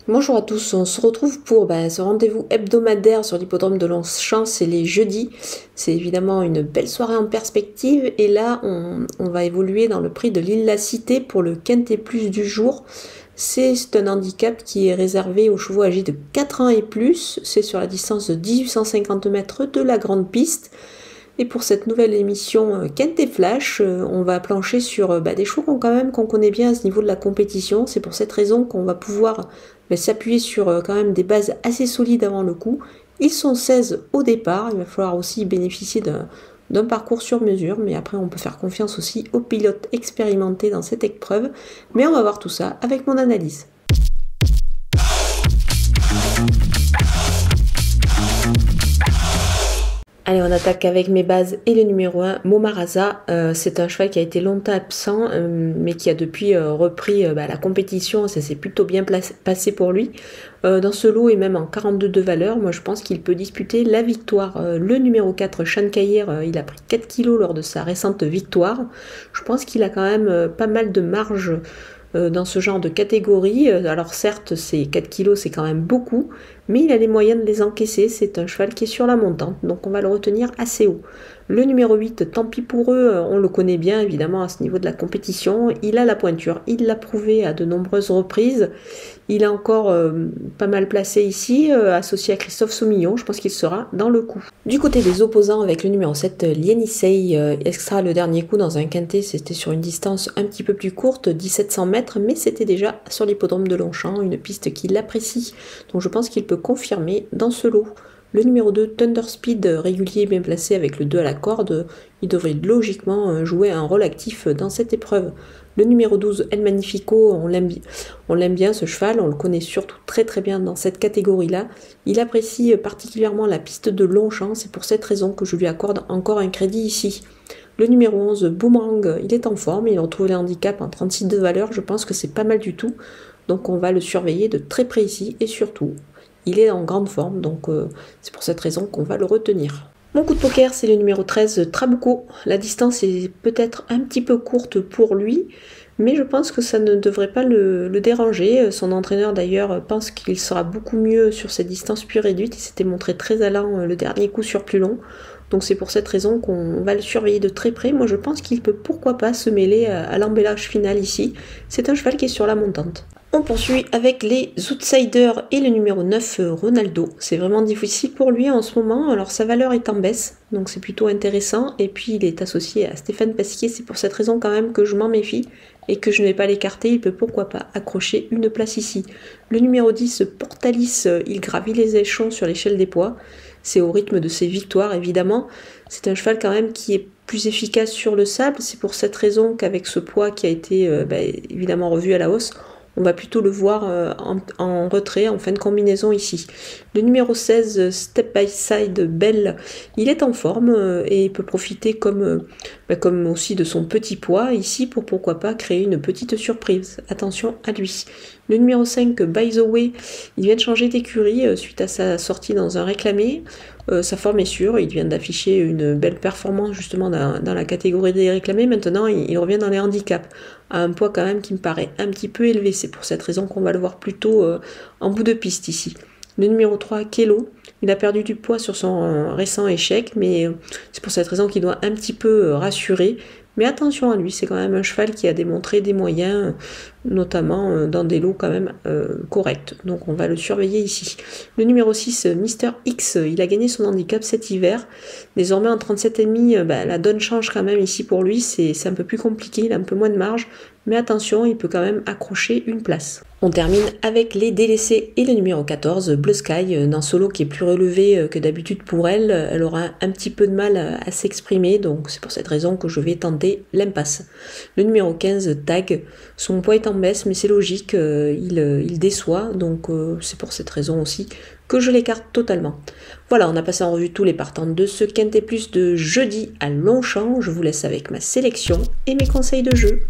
Bonjour à tous, on se retrouve pour ce rendez-vous hebdomadaire sur l'hippodrome de Longchamp, c'est les jeudis. C'est évidemment une belle soirée en perspective et là on va évoluer dans le prix de l'Île La Cité pour le Quintet Plus du jour. C'est un handicap qui est réservé aux chevaux âgés de 4 ans et plus, c'est sur la distance de 1850 mètres de la grande piste. Et pour cette nouvelle émission Quintet Flash, on va plancher sur des chevaux qu'on connaît bien à ce niveau de la compétition. C'est pour cette raison qu'on va pouvoir s'appuyer sur quand même des bases assez solides avant le coup. Ils sont 16 au départ, il va falloir aussi bénéficier d'un parcours sur mesure, mais après on peut faire confiance aussi aux pilotes expérimentés dans cette épreuve. Mais on va voir tout ça avec mon analyse. Allez, on attaque avec mes bases et le numéro 1, Momaraza. C'est un cheval qui a été longtemps absent, mais qui a depuis repris la compétition. Ça s'est plutôt bien passé pour lui. Dans ce lot et même en 42 de valeur, moi je pense qu'il peut disputer la victoire. Le numéro 4, Sean Caillère, il a pris 4 kilos lors de sa récente victoire. Je pense qu'il a quand même pas mal de marge dans ce genre de catégorie. Alors certes, ces 4 kilos, c'est quand même beaucoup, mais il a les moyens de les encaisser. C'est un cheval qui est sur la montante, donc on va le retenir assez haut. Le numéro 8, tant pis pour eux, on le connaît bien évidemment à ce niveau de la compétition. Il a la pointure, il l'a prouvé à de nombreuses reprises. Il est encore pas mal placé ici, associé à Christophe Soumillon. Je pense qu'il sera dans le coup. Du côté des opposants, avec le numéro 7, Lienisei, extra le dernier coup dans un quintet, c'était sur une distance un petit peu plus courte, 1700 mètres, mais c'était déjà sur l'hippodrome de Longchamp, une piste qu'il apprécie. Donc je pense qu'il peut confirmer dans ce lot. Le numéro 2, Thunder Speed, régulier bien placé avec le 2 à la corde, il devrait logiquement jouer un rôle actif dans cette épreuve. Le numéro 12, El Magnifico, on l'aime bien ce cheval, on le connaît surtout très très bien dans cette catégorie-là. Il apprécie particulièrement la piste de Longchamp, c'est pour cette raison que je lui accorde encore un crédit ici. Le numéro 11, Boomerang, il est en forme, il retrouve les handicaps en 36 de valeur, je pense que c'est pas mal du tout. Donc on va le surveiller de très près ici et surtout, il est en grande forme, donc c'est pour cette raison qu'on va le retenir. Mon coup de poker, c'est le numéro 13, Trabuco. La distance est peut-être un petit peu courte pour lui, mais je pense que ça ne devrait pas le déranger. Son entraîneur d'ailleurs pense qu'il sera beaucoup mieux sur cette distance plus réduite. Il s'était montré très allant le dernier coup sur plus long. Donc c'est pour cette raison qu'on va le surveiller de très près. Moi je pense qu'il peut pourquoi pas se mêler à l'embellage final ici. C'est un cheval qui est sur la montante. On poursuit avec les outsiders et le numéro 9, Ronaldo. C'est vraiment difficile pour lui en ce moment, alors sa valeur est en baisse, donc c'est plutôt intéressant. Et puis il est associé à Stéphane Pasquier, c'est pour cette raison quand même que je m'en méfie et que je ne vais pas l'écarter. Il peut pourquoi pas accrocher une place ici. Le numéro 10, Portalis, il gravit les échelons sur l'échelle des poids. C'est au rythme de ses victoires évidemment. C'est un cheval quand même qui est plus efficace sur le sable. C'est pour cette raison qu'avec ce poids qui a été évidemment revu à la hausse, on va plutôt le voir en retrait, en fin de combinaison ici. Le numéro 16, Step by Side Bell, il est en forme et il peut profiter comme aussi de son petit poids ici pour pourquoi pas créer une petite surprise. Attention à lui. Le numéro 5, By the Way, il vient de changer d'écurie suite à sa sortie dans un réclamé. Sa forme est sûre, il vient d'afficher une belle performance justement dans la catégorie des réclamés. Maintenant, il revient dans les handicaps, à un poids quand même qui me paraît un petit peu élevé. C'est pour cette raison qu'on va le voir plutôt en bout de piste ici. Le numéro 3, Kelo, il a perdu du poids sur son récent échec, mais c'est pour cette raison qu'il doit un petit peu rassurer. Mais attention à lui, c'est quand même un cheval qui a démontré des moyens, notamment dans des lots quand même corrects. Donc on va le surveiller ici. Le numéro 6, Mister X, il a gagné son handicap cet hiver. Désormais en 37,5, la donne change quand même ici pour lui. C'est un peu plus compliqué, il a un peu moins de marge. Mais attention, il peut quand même accrocher une place. On termine avec les délaissés et le numéro 14, Blue Sky, d'un solo qui est plus relevé que d'habitude pour elle. Elle aura un petit peu de mal à s'exprimer, donc c'est pour cette raison que je vais tenter l'impasse. Le numéro 15, Tag, son poids est en baisse, mais c'est logique, il déçoit, donc c'est pour cette raison aussi que je l'écarte totalement. Voilà, on a passé en revue tous les partants de ce Quintet Plus de jeudi à Longchamp. Je vous laisse avec ma sélection et mes conseils de jeu.